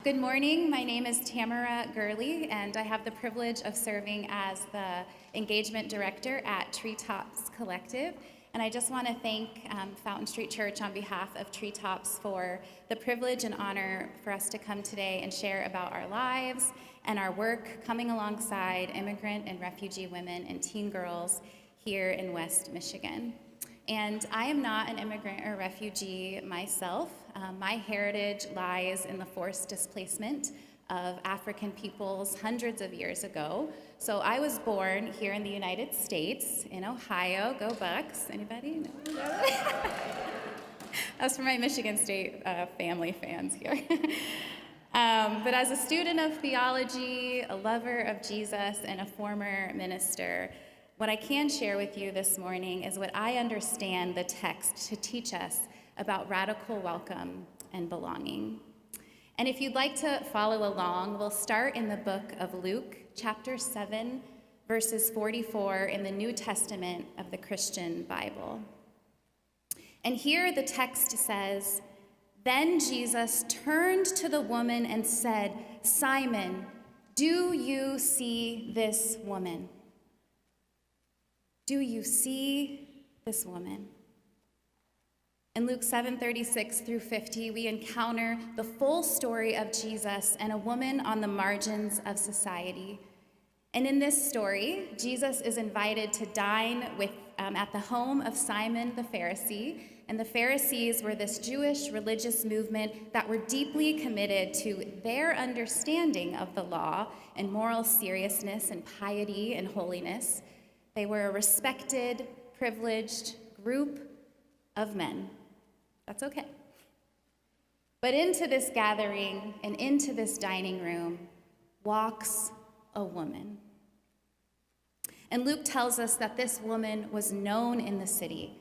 Good morning. My name is Tamara Gurley, and I have the privilege of serving as the engagement director at Treetops Collective. And I just want to thank Fountain Street Church on behalf of Treetops for the privilege and honor for us to come today and share about our lives and our work coming alongside immigrant and refugee women and teen girls here in West Michigan. And I am not an immigrant or refugee myself. My heritage lies in the forced displacement of African peoples hundreds of years ago. So I was born here in the United States, in Ohio. Go Bucks. Anybody? No? That's for my Michigan State family fans here. But as a student of theology, a lover of Jesus, and a former minister, what I can share with you this morning is what I understand the text to teach us about radical welcome and belonging. And if you'd like to follow along, we'll start in the book of Luke, chapter 7, verses 44 in the New Testament of the Christian Bible. And here the text says, "Then Jesus turned to the woman and said, 'Simon, do you see this woman?'" Do you see this woman? In Luke 7:36 through 50, we encounter the full story of Jesus and a woman on the margins of society. And in this story, Jesus is invited to dine at the home of Simon the Pharisee. And the Pharisees were this Jewish religious movement that were deeply committed to their understanding of the law and moral seriousness and piety and holiness. They were a respected, privileged group of men. That's okay. But into this gathering and into this dining room walks a woman. And Luke tells us that this woman was known in the city.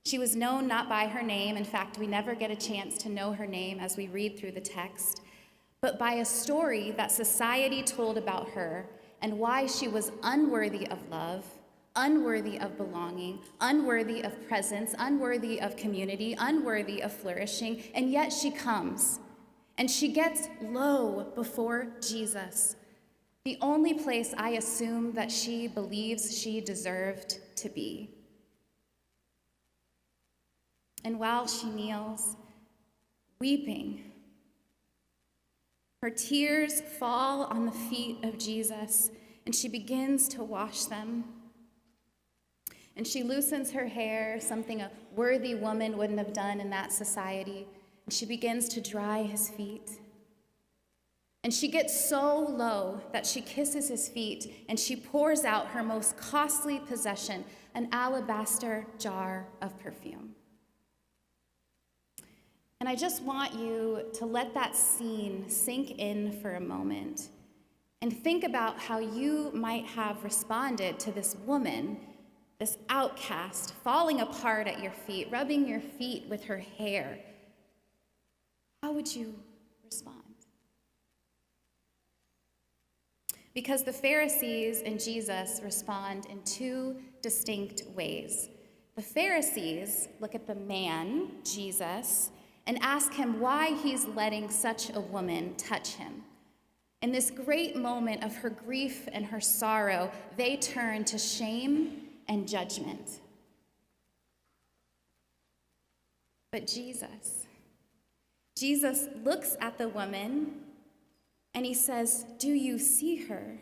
She was known not by her name. In fact, we never get a chance to know her name as we read through the text, but by a story that society told about her and why she was unworthy of love, unworthy of belonging, unworthy of presence, unworthy of community, unworthy of flourishing, and yet she comes, and she gets low before Jesus, the only place I assume that she believes she deserved to be. And while she kneels, weeping, her tears fall on the feet of Jesus, and she begins to wash them. And she loosens her hair, something a worthy woman wouldn't have done in that society. And she begins to dry his feet. And she gets so low that she kisses his feet and she pours out her most costly possession, an alabaster jar of perfume. And I just want you to let that scene sink in for a moment and think about how you might have responded to this woman, this outcast, falling apart at your feet, rubbing your feet with her hair. How would you respond? Because the Pharisees and Jesus respond in two distinct ways. The Pharisees look at the man, Jesus, and ask him why he's letting such a woman touch him. In this great moment of her grief and her sorrow, they turn to shame and judgment. But Jesus looks at the woman and he says, "Do you see her?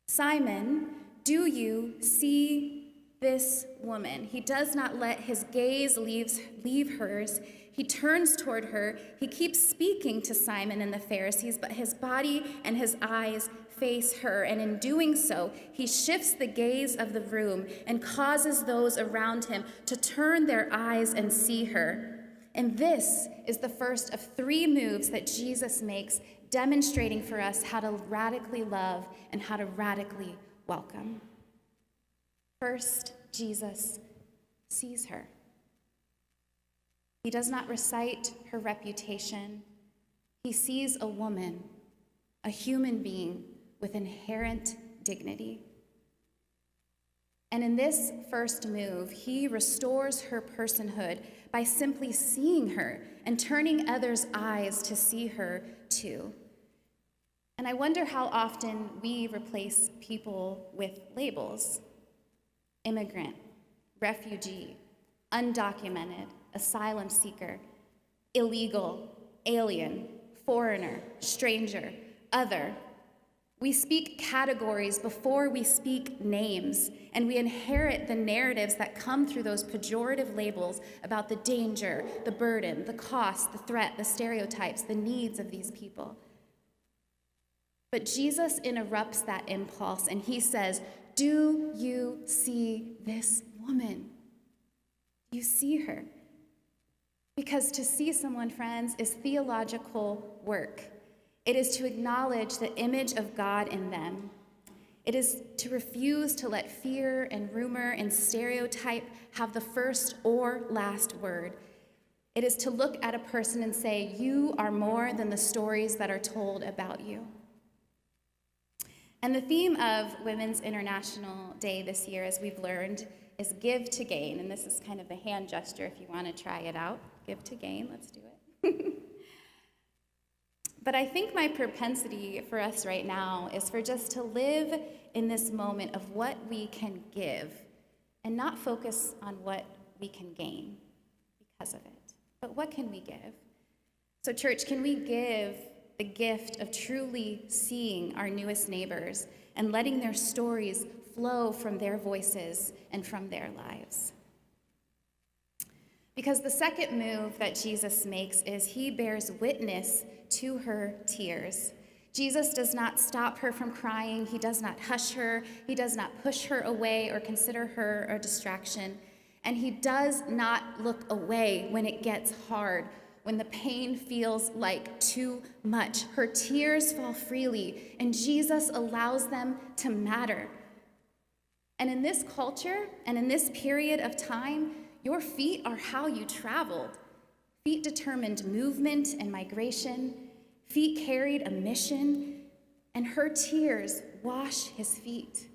Simon, do you see this woman?" He does not let his gaze leave hers. He turns toward her. He keeps speaking to Simon and the Pharisees, but his body and his eyes face her. And in doing so, he shifts the gaze of the room and causes those around him to turn their eyes and see her. And this is the first of three moves that Jesus makes, demonstrating for us how to radically love and how to radically welcome. First, Jesus sees her. He does not recite her reputation. He sees a woman, a human being with inherent dignity. And in this first move, he restores her personhood by simply seeing her and turning others' eyes to see her too. And I wonder how often we replace people with labels: immigrant, refugee, undocumented, asylum seeker, illegal, alien, foreigner, stranger, other. We speak categories before we speak names, and we inherit the narratives that come through those pejorative labels about the danger, the burden, the cost, the threat, the stereotypes, the needs of these people. But Jesus interrupts that impulse, and he says, "Do you see this woman? Do you see her?" Because to see someone, friends, is theological work. It is to acknowledge the image of God in them. It is to refuse to let fear and rumor and stereotype have the first or last word. It is to look at a person and say, "You are more than the stories that are told about you." And the theme of Women's International Day this year, as we've learned, is give to gain. And this is kind of a hand gesture if you want to try it out. Give to gain, let's do it. But I think my propensity for us right now is for just to live in this moment of what we can give and not focus on what we can gain because of it. But what can we give? So church, can we give the gift of truly seeing our newest neighbors and letting their stories flow from their voices and from their lives? Because the second move that Jesus makes is he bears witness to her tears. Jesus does not stop her from crying. He does not hush her. He does not push her away or consider her a distraction. And he does not look away when it gets hard, when the pain feels like too much. Her tears fall freely, and Jesus allows them to matter. And in this culture and in this period of time, your feet are how you traveled. Feet determined movement and migration. Feet carried a mission, and her tears wash his feet.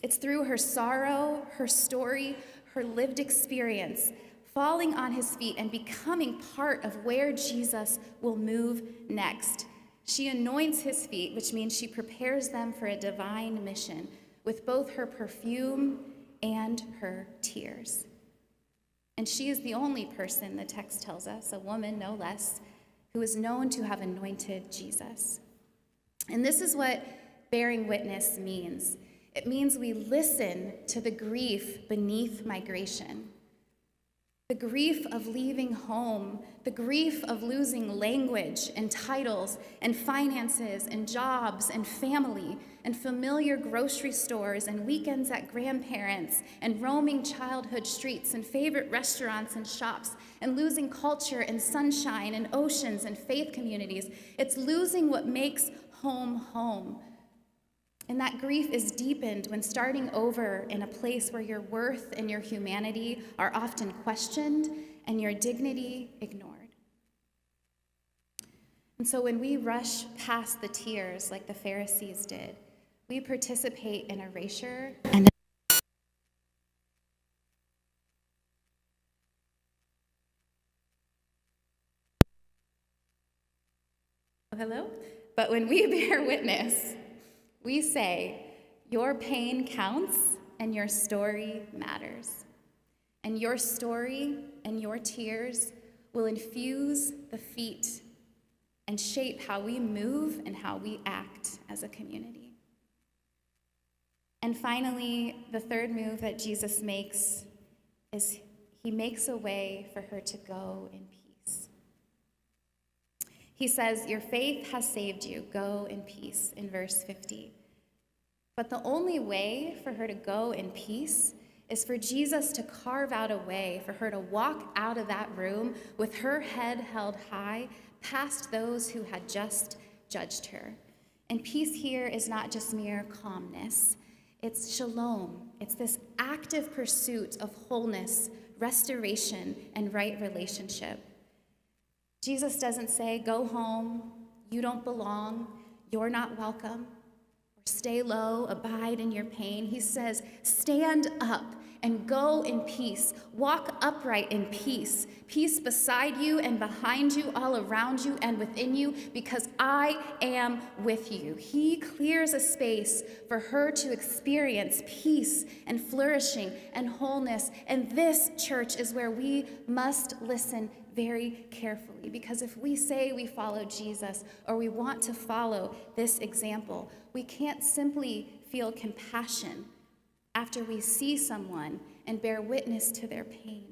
It's through her sorrow, her story, her lived experience, falling on his feet and becoming part of where Jesus will move next. She anoints his feet, which means she prepares them for a divine mission with both her perfume and her tears. And she is the only person, the text tells us, a woman no less, who is known to have anointed Jesus. And this is what bearing witness means. It means we listen to the grief beneath migration. The grief of leaving home, the grief of losing language and titles and finances and jobs and family and familiar grocery stores and weekends at grandparents and roaming childhood streets and favorite restaurants and shops and losing culture and sunshine and oceans and faith communities. It's losing what makes home home. And that grief is deepened when starting over in a place where your worth and your humanity are often questioned and your dignity ignored. And so when we rush past the tears like the Pharisees did, we participate in erasure and hello? But when we bear witness, we say, your pain counts and your story matters. And your story and your tears will infuse the feet and shape how we move and how we act as a community. And finally, the third move that Jesus makes is he makes a way for her to go in peace. He says, your faith has saved you. Go in peace, in verse 50. But the only way for her to go in peace is for Jesus to carve out a way for her to walk out of that room with her head held high past those who had just judged her. And peace here is not just mere calmness. It's shalom. It's this active pursuit of wholeness, restoration, and right relationship. Jesus doesn't say, go home, you don't belong, you're not welcome, or stay low, abide in your pain. He says, stand up and go in peace. Walk upright in peace. Peace beside you and behind you, all around you and within you, because I am with you. He clears a space for her to experience peace and flourishing and wholeness. And this, church, is where we must listen very carefully, because if we say we follow Jesus or we want to follow this example, we can't simply feel compassion after we see someone and bear witness to their pain,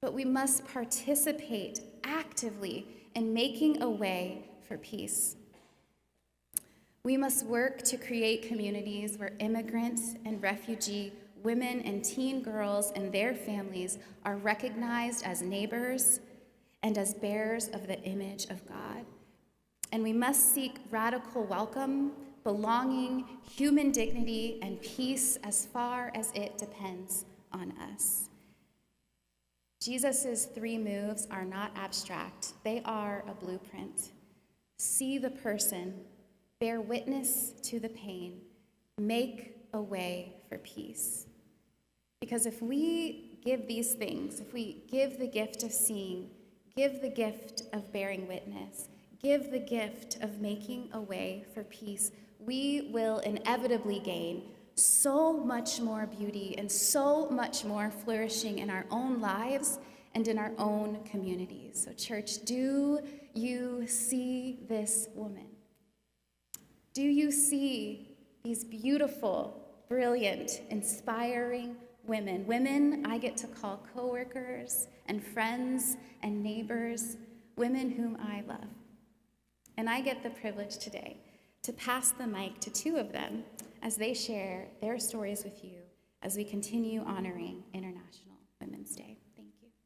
but we must participate actively in making a way for peace. We must work to create communities where immigrant and refugee women and teen girls and their families are recognized as neighbors and as bearers of the image of God. And we must seek radical welcome, belonging, human dignity, and peace as far as it depends on us. Jesus' 3 moves are not abstract. They are a blueprint. See the person, bear witness to the pain, make a way for peace. Because if we give these things, if we give the gift of seeing, give the gift of bearing witness, give the gift of making a way for peace, we will inevitably gain so much more beauty and so much more flourishing in our own lives and in our own communities. So, church, do you see this woman? Do you see these beautiful, brilliant, inspiring women? Women I get to call coworkers and friends and neighbors, women whom I love. And I get the privilege today to pass the mic to 2 of them as they share their stories with you as we continue honoring in